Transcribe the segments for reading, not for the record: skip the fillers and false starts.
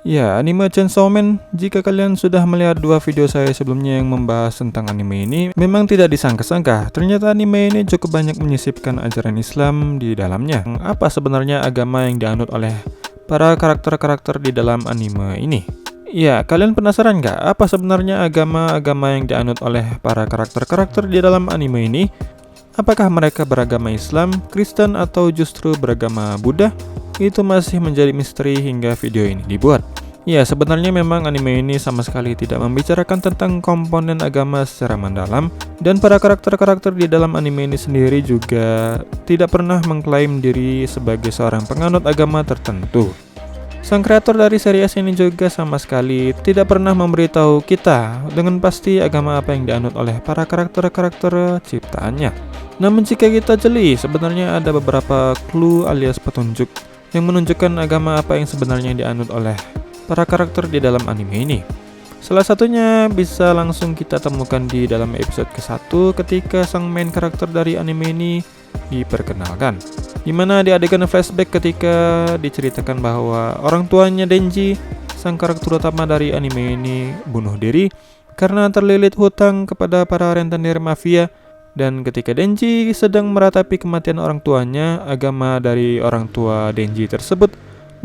Ya, anime Chainsaw Man, jika kalian sudah melihat dua video saya sebelumnya yang membahas tentang anime ini, memang tidak disangka-sangka, ternyata anime ini cukup banyak menyisipkan ajaran Islam di dalamnya. Apa sebenarnya agama yang dianut oleh para karakter-karakter di dalam anime ini? Ya, kalian penasaran nggak apa sebenarnya agama-agama yang dianut oleh para karakter-karakter di dalam anime ini? Apakah mereka beragama Islam, Kristen, atau justru beragama Buddha? Itu masih menjadi misteri hingga video ini dibuat. Ya, sebenarnya memang anime ini sama sekali tidak membicarakan tentang komponen agama secara mendalam, dan para karakter-karakter di dalam anime ini sendiri juga tidak pernah mengklaim diri sebagai seorang penganut agama tertentu. Sang kreator dari series ini juga sama sekali tidak pernah memberitahu kita dengan pasti agama apa yang dianut oleh para karakter-karakter ciptaannya. Namun jika kita jeli, sebenarnya ada beberapa clue alias petunjuk yang menunjukkan agama apa yang sebenarnya dianut oleh para karakter di dalam anime ini. Salah satunya bisa langsung kita temukan di dalam episode ke-1 ketika sang main karakter dari anime ini diperkenalkan, dimana di adegan flashback ketika diceritakan bahwa orang tuanya Denji, sang karakter utama dari anime ini, bunuh diri karena terlilit hutang kepada para rentenir mafia. Dan ketika Denji sedang meratapi kematian orang tuanya, agama dari orang tua Denji tersebut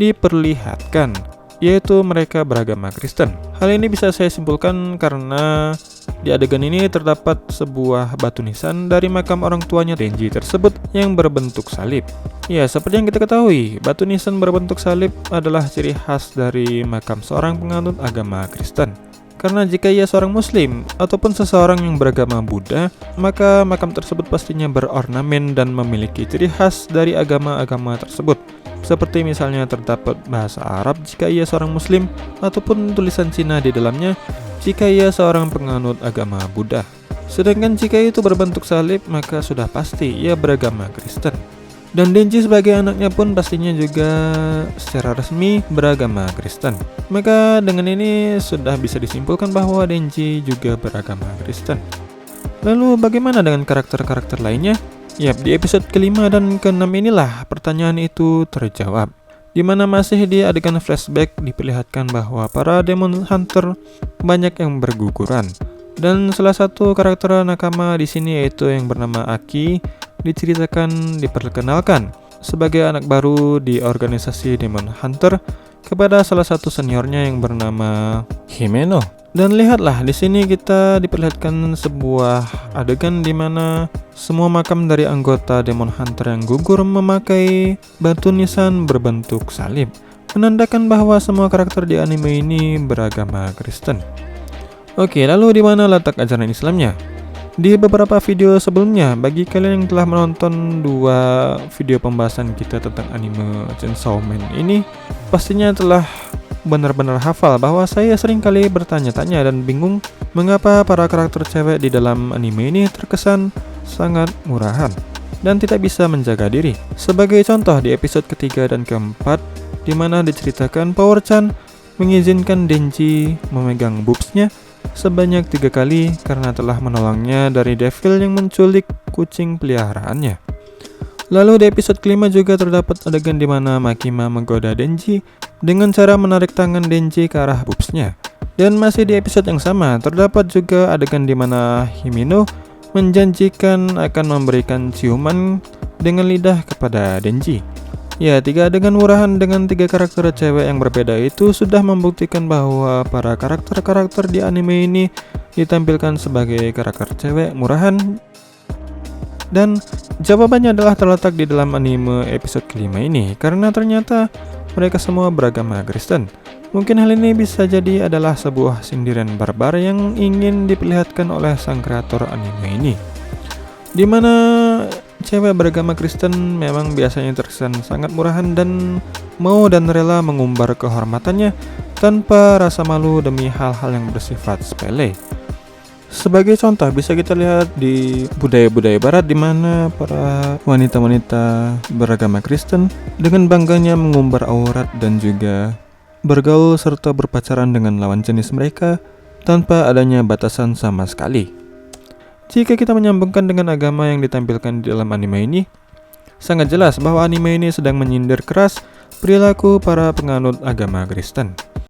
diperlihatkan, yaitu mereka beragama Kristen. Hal ini bisa saya simpulkan karena di adegan ini terdapat sebuah batu nisan dari makam orang tuanya Denji tersebut yang berbentuk salib. Ya, seperti yang kita ketahui, batu nisan berbentuk salib adalah ciri khas dari makam seorang penganut agama Kristen. Karena jika ia seorang muslim ataupun seseorang yang beragama Buddha, maka makam tersebut pastinya berornamen dan memiliki ciri khas dari agama-agama tersebut. Seperti misalnya terdapat bahasa Arab jika ia seorang muslim, ataupun tulisan Cina di dalamnya jika ia seorang penganut agama Buddha. Sedangkan jika itu berbentuk salib, maka sudah pasti ia beragama Kristen. Dan Denji sebagai anaknya pun pastinya juga secara resmi beragama Kristen. Maka dengan ini sudah bisa disimpulkan bahwa Denji juga beragama Kristen. Lalu bagaimana dengan karakter-karakter lainnya? Yap, di episode ke-5 dan ke-6 inilah pertanyaan itu terjawab, di mana masih di adegan flashback diperlihatkan bahwa para demon hunter banyak yang berguguran. Dan salah satu karakter nakama di sini yaitu yang bernama Aki diperkenalkan sebagai anak baru di organisasi Demon Hunter kepada salah satu seniornya yang bernama Himeno. Dan lihatlah di sini kita diperlihatkan sebuah adegan di mana semua makam dari anggota Demon Hunter yang gugur memakai batu nisan berbentuk salib, menandakan bahwa semua karakter di anime ini beragama Kristen. Oke, lalu di mana letak ajaran Islamnya? Di beberapa video sebelumnya, bagi kalian yang telah menonton dua video pembahasan kita tentang anime Chainsaw Man ini, pastinya telah benar-benar hafal bahwa saya sering kali bertanya-tanya dan bingung mengapa para karakter cewek di dalam anime ini terkesan sangat murahan dan tidak bisa menjaga diri. Sebagai contoh di episode ketiga dan keempat, di mana diceritakan Power-chan mengizinkan Denji memegang boobsnya sebanyak 3 kali karena telah menolongnya dari devil yang menculik kucing peliharaannya. Lalu di episode kelima juga terdapat adegan di mana Makima menggoda Denji dengan cara menarik tangan Denji ke arah boobsnya. Dan masih di episode yang sama terdapat juga adegan di mana Himeno menjanjikan akan memberikan ciuman dengan lidah kepada Denji. Ya, 3 adegan murahan dengan 3 karakter cewek yang berbeda itu sudah membuktikan bahwa para karakter-karakter di anime ini ditampilkan sebagai karakter cewek murahan. Dan jawabannya adalah terletak di dalam anime episode kelima ini, karena ternyata mereka semua beragama Kristen. Mungkin hal ini bisa jadi adalah sebuah sindiran barbar yang ingin diperlihatkan oleh sang kreator anime ini, di mana cewek beragama Kristen memang biasanya terkesan sangat murahan dan mau dan rela mengumbar kehormatannya tanpa rasa malu demi hal-hal yang bersifat sepele. Sebagai contoh bisa kita lihat di budaya-budaya barat di mana para wanita-wanita beragama Kristen dengan bangganya mengumbar aurat dan juga bergaul serta berpacaran dengan lawan jenis mereka tanpa adanya batasan sama sekali. Jika kita menyambungkan dengan agama yang ditampilkan di dalam anime ini, sangat jelas bahwa anime ini sedang menyindir keras perilaku para penganut agama Kristen.